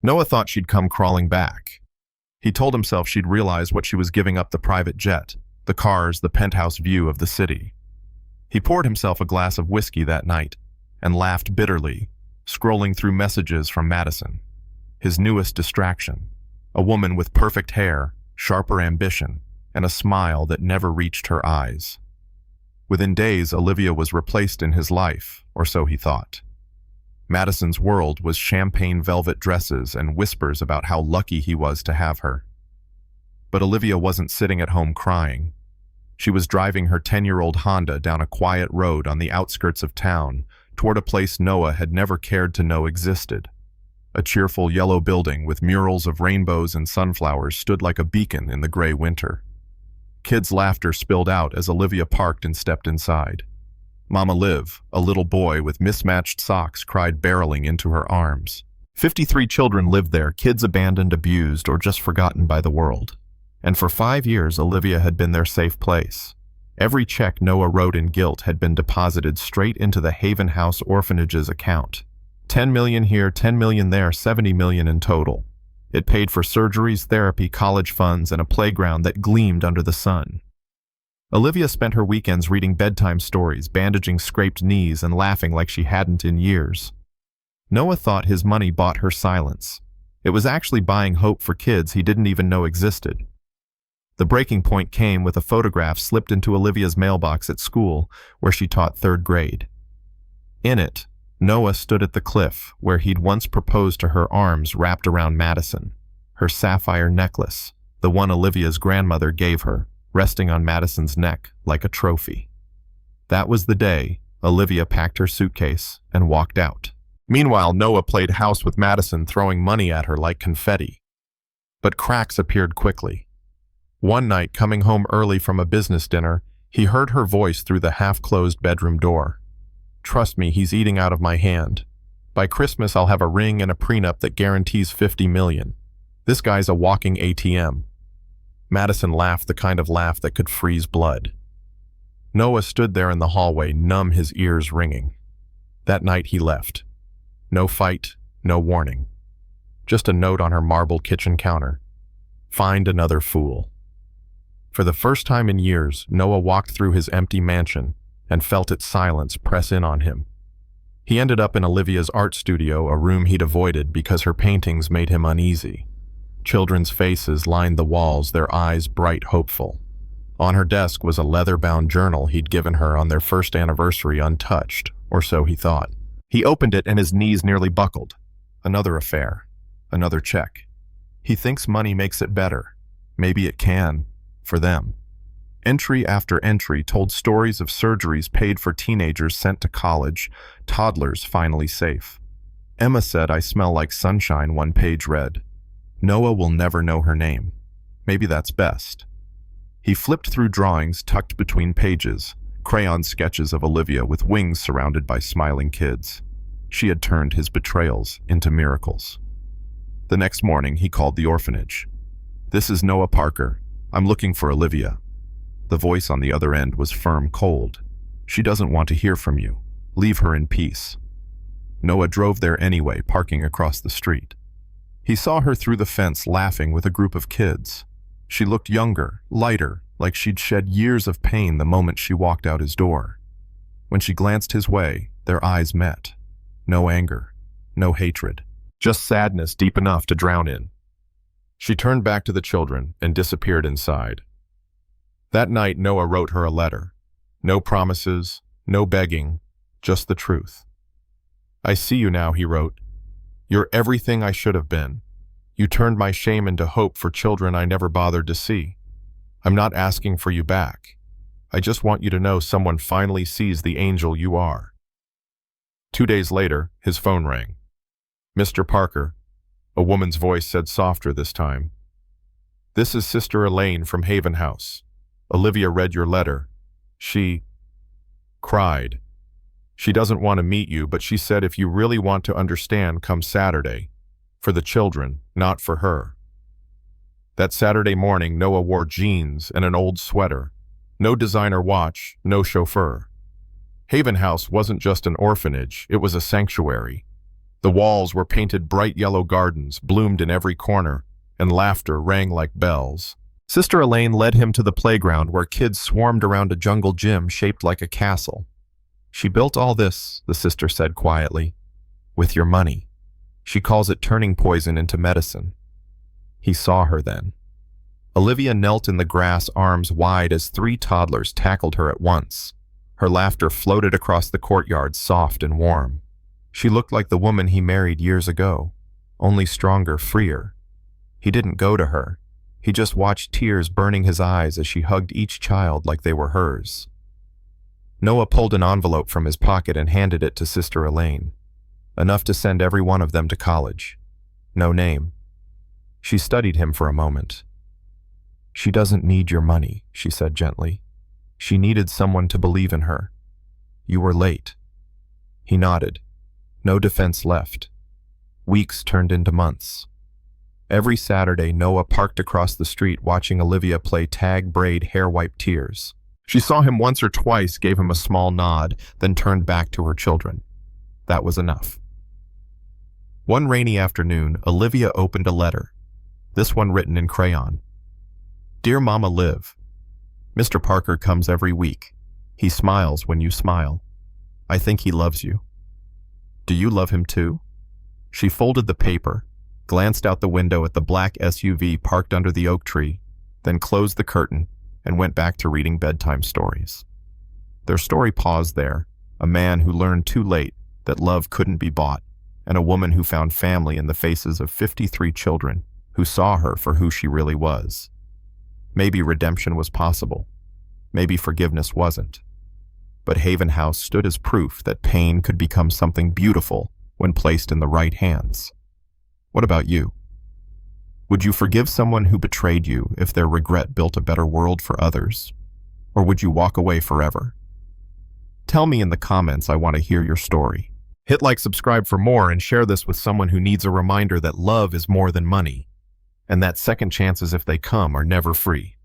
Noah thought she'd come crawling back. He told himself she'd realize what she was giving up: the private jet, the cars, the penthouse view of the city. He poured himself a glass of whiskey that night and laughed bitterly, scrolling through messages from Madison, his newest distraction, a woman with perfect hair, sharper ambition, and a smile that never reached her eyes. Within days, Olivia was replaced in his life, or so he thought. Madison's world was champagne velvet dresses and whispers about how lucky he was to have her. But Olivia wasn't sitting at home crying. She was driving her 10-year-old Honda down a quiet road on the outskirts of town, toward a place Noah had never cared to know existed. A cheerful yellow building with murals of rainbows and sunflowers stood like a beacon in the gray winter. Kids' laughter spilled out as Olivia parked and stepped inside. Mama Liv, a little boy with mismatched socks, cried, barreling into her arms. 53 children lived there, kids abandoned, abused, or just forgotten by the world. And for 5 years, Olivia had been their safe place. Every check Noah wrote in guilt had been deposited straight into the Haven House Orphanage's account. 10 million here, 10 million there, 70 million in total. It paid for surgeries, therapy, college funds, and a playground that gleamed under the sun. Olivia spent her weekends reading bedtime stories, bandaging scraped knees, and laughing like she hadn't in years. Noah thought his money bought her silence. It was actually buying hope for kids he didn't even know existed. The breaking point came with a photograph slipped into Olivia's mailbox at school, where she taught 3rd grade. In it, Noah stood at the cliff where he'd once proposed to her, arms wrapped around Madison, her sapphire necklace, the one Olivia's grandmother gave her, resting on Madison's neck like a trophy. That was the day Olivia packed her suitcase and walked out. Meanwhile, Noah played house with Madison, throwing money at her like confetti. But cracks appeared quickly. One night, coming home early from a business dinner, he heard her voice through the half-closed bedroom door. "Trust me, he's eating out of my hand. By Christmas, I'll have a ring and a prenup that guarantees 50 million. This guy's a walking ATM. Madison laughed, the kind of laugh that could freeze blood. Noah stood there in the hallway, numb, his ears ringing. That night he left. No fight, no warning. Just a note on her marble kitchen counter. Find another fool. For the first time in years, Noah walked through his empty mansion and felt its silence press in on him. He ended up in Olivia's art studio, a room he'd avoided because her paintings made him uneasy. Children's faces lined the walls, their eyes bright, hopeful. On her desk was a leather-bound journal he'd given her on their first anniversary, untouched, or so he thought. He opened it and his knees nearly buckled. Another affair. Another check. He thinks money makes it better. Maybe it can, for them. Entry after entry told stories of surgeries paid for, teenagers sent to college, toddlers finally safe. Emma said, "I smell like sunshine," one page read. Noah will never know her name. Maybe that's best. He flipped through drawings tucked between pages, crayon sketches of Olivia with wings surrounded by smiling kids. She had turned his betrayals into miracles. The next morning, he called the orphanage. "This is Noah Parker. I'm looking for Olivia." The voice on the other end was firm, cold. "She doesn't want to hear from you. Leave her in peace." Noah drove there anyway, parking across the street. He saw her through the fence laughing with a group of kids. She looked younger, lighter, like she'd shed years of pain the moment she walked out his door. When she glanced his way, their eyes met. No anger, no hatred, just sadness deep enough to drown in. She turned back to the children and disappeared inside. That night, Noah wrote her a letter. No promises, no begging, just the truth. "I see you now," he wrote. "You're everything I should have been. You turned my shame into hope for children I never bothered to see. I'm not asking for you back. I just want you to know someone finally sees the angel you are." 2 days later, his phone rang. "Mr. Parker," a woman's voice said, softer this time. "This is Sister Elaine from Haven House. Olivia read your letter. She cried. She doesn't want to meet you, but she said if you really want to understand, come Saturday. For the children, not for her." That Saturday morning, Noah wore jeans and an old sweater. No designer watch, no chauffeur. Haven House wasn't just an orphanage, it was a sanctuary. The walls were painted bright yellow gardens, bloomed in every corner, and laughter rang like bells. Sister Elaine led him to the playground where kids swarmed around a jungle gym shaped like a castle. She built all this, the sister said quietly, with your money. She calls it turning poison into medicine. He saw her then. Olivia knelt in the grass, arms wide, as 3 toddlers tackled her at once. Her laughter floated across the courtyard, soft and warm. She looked like the woman he married years ago, only stronger, freer. He didn't go to her. He just watched tears burning his eyes as she hugged each child like they were hers. Noah pulled an envelope from his pocket and handed it to Sister Elaine. Enough to send every one of them to college. No name. She studied him for a moment. She doesn't need your money, she said gently. She needed someone to believe in her. You were late. He nodded. No defense left. Weeks turned into months. Every Saturday, Noah parked across the street watching Olivia play tag, braid, hair, wipe tears. She saw him once or twice, gave him a small nod, then turned back to her children. That was enough. One rainy afternoon, Olivia opened a letter, this one written in crayon. Dear Mama Liv, Mr. Parker comes every week. He smiles when you smile. I think he loves you. Do you love him too? She folded the paper, glanced out the window at the black SUV parked under the oak tree, then closed the curtain and went back to reading bedtime stories. Their story paused there, a man who learned too late that love couldn't be bought, and a woman who found family in the faces of 53 children who saw her for who she really was. Maybe redemption was possible. Maybe forgiveness wasn't. But Haven House stood as proof that pain could become something beautiful when placed in the right hands. What about you? Would you forgive someone who betrayed you if their regret built a better world for others? Or would you walk away forever? Tell me in the comments. I want to hear your story. Hit like, subscribe for more, and share this with someone who needs a reminder that love is more than money, and that second chances, if they come, are never free.